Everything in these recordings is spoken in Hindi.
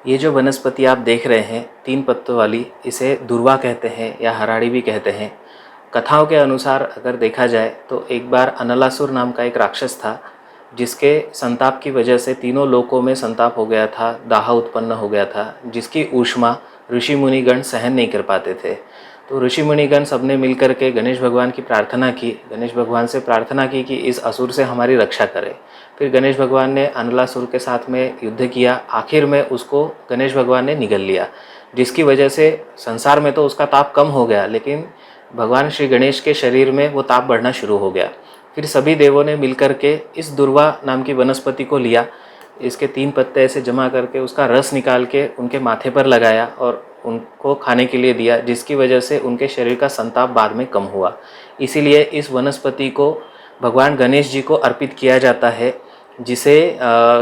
ये जो वनस्पति आप देख रहे हैं 3 पत्तों वाली, इसे दूर्वा कहते हैं या हराड़ी भी कहते हैं। कथाओं के अनुसार अगर देखा जाए तो एक बार अनलासुर नाम का एक राक्षस था, जिसके संताप की वजह से तीनों लोकों में संताप हो गया था, दाह उत्पन्न हो गया था, जिसकी ऊष्मा ऋषि मुनिगण सहन नहीं कर पाते थे। तो ऋषि मुनिगण सबने मिलकर के गणेश भगवान की प्रार्थना की, गणेश भगवान से प्रार्थना की कि इस असुर से हमारी रक्षा करें। फिर गणेश भगवान ने अनलासुर के साथ में युद्ध किया, आखिर में उसको गणेश भगवान ने निगल लिया, जिसकी वजह से संसार में तो उसका ताप कम हो गया, लेकिन भगवान श्री गणेश के शरीर में वो ताप बढ़ना शुरू हो गया। फिर सभी देवों ने मिलकर के इस दुर्वा नाम की वनस्पति को लिया, इसके 3 पत्ते ऐसे जमा करके उसका रस निकाल के उनके माथे पर लगाया और उनको खाने के लिए दिया, जिसकी वजह से उनके शरीर का संताप बाद में कम हुआ। इसीलिए इस वनस्पति को भगवान गणेश जी को अर्पित किया जाता है, जिसे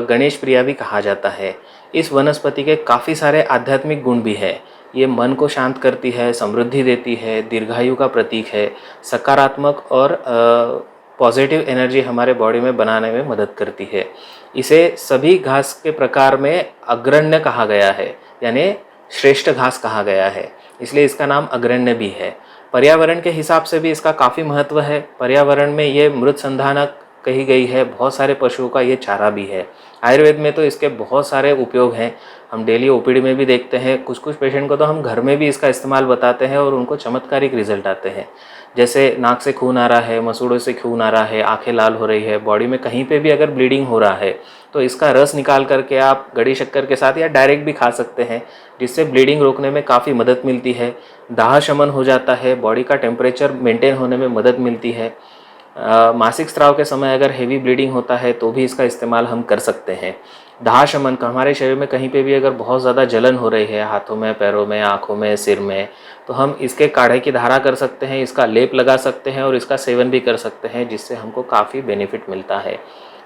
गणेश प्रिया भी कहा जाता है। इस वनस्पति के काफ़ी सारे आध्यात्मिक गुण भी है। ये मन को शांत करती है, समृद्धि देती है, दीर्घायु का प्रतीक है, सकारात्मक और पॉजिटिव एनर्जी हमारे बॉडी में बनाने में मदद करती है। इसे सभी घास के प्रकार में अग्रण्य कहा गया है, यानी श्रेष्ठ घास कहा गया है, इसलिए इसका नाम अग्रण्य भी है। पर्यावरण के हिसाब से भी इसका काफ़ी महत्व है। पर्यावरण में ये मृत संधानक कही गई है, बहुत सारे पशुओं का ये चारा भी है। आयुर्वेद में तो इसके बहुत सारे उपयोग हैं, हम डेली ओपीडी में भी देखते हैं। कुछ कुछ पेशेंट को तो हम घर में भी इसका इस्तेमाल बताते हैं और उनको चमत्कारिक रिजल्ट आते हैं। जैसे नाक से खून आ रहा है, मसूड़ों से खून आ रहा है, आंखें लाल हो रही है, बॉडी में कहीं पे भी अगर ब्लीडिंग हो रहा है तो इसका रस निकाल करके आप गड़ी शक्कर के साथ या डायरेक्ट भी खा सकते हैं, जिससे ब्लीडिंग रोकने में काफ़ी मदद मिलती है। दाह शमन हो जाता है, बॉडी का टेम्परेचर मेंटेन होने में मदद मिलती है। मासिक स्राव के समय अगर हेवी ब्लीडिंग होता है तो भी इसका इस्तेमाल हम कर सकते हैं। दाह शमन का, हमारे शरीर में कहीं पे भी अगर बहुत ज़्यादा जलन हो रही है, हाथों में, पैरों में, आँखों में, सिर में, तो हम इसके काढ़े की धारा कर सकते हैं, इसका लेप लगा सकते हैं और इसका सेवन भी कर सकते हैं, जिससे हमको काफ़ी बेनिफिट मिलता है।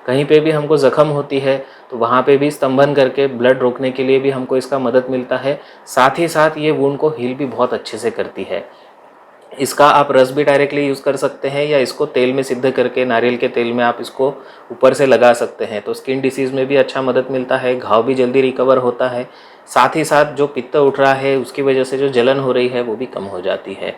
कहीं पे भी हमको ज़ख्म होती है तो वहाँ पे भी स्तंभन करके ब्लड रोकने के लिए भी हमको इसका मदद मिलता है। साथ ही साथ ये वुंड को हील भी बहुत अच्छे से करती है। इसका आप रस भी डायरेक्टली यूज़ कर सकते हैं या इसको तेल में सिद्ध करके, नारियल के तेल में आप इसको ऊपर से लगा सकते हैं, तो स्किन डिसीज़ में भी अच्छा मदद मिलता है, घाव भी जल्दी रिकवर होता है। साथ ही साथ जो पित्त उठ रहा है उसकी वजह से जो जलन हो रही है वो भी कम हो जाती है।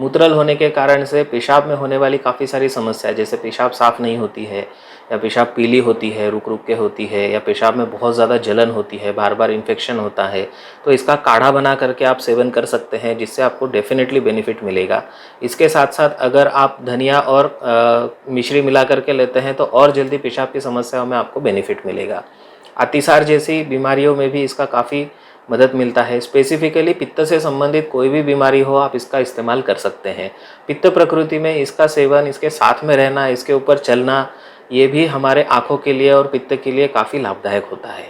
मूत्रल होने के कारण से पेशाब में होने वाली काफ़ी सारी समस्या, जैसे पेशाब साफ़ नहीं होती है या पेशाब पीली होती है, रुक रुक के होती है, या पेशाब में बहुत ज़्यादा जलन होती है, बार बार इन्फेक्शन होता है, तो इसका काढ़ा बना करके आप सेवन कर सकते हैं, जिससे आपको डेफिनेटली बेनिफिट मिलेगा। इसके साथ साथ अगर आप धनिया और मिश्री मिला करके लेते हैं तो और जल्दी पेशाब की समस्याओं में आपको बेनिफिट मिलेगा। अतिसार जैसी बीमारियों में भी इसका काफ़ी मदद मिलता है। स्पेसिफिकली पित्त से संबंधित कोई भी बीमारी हो, आप इसका इस्तेमाल कर सकते हैं। पित्त प्रकृति में इसका सेवन, इसके साथ में रहना, इसके ऊपर चलना, ये भी हमारे आँखों के लिए और पित्त के लिए काफ़ी लाभदायक होता है।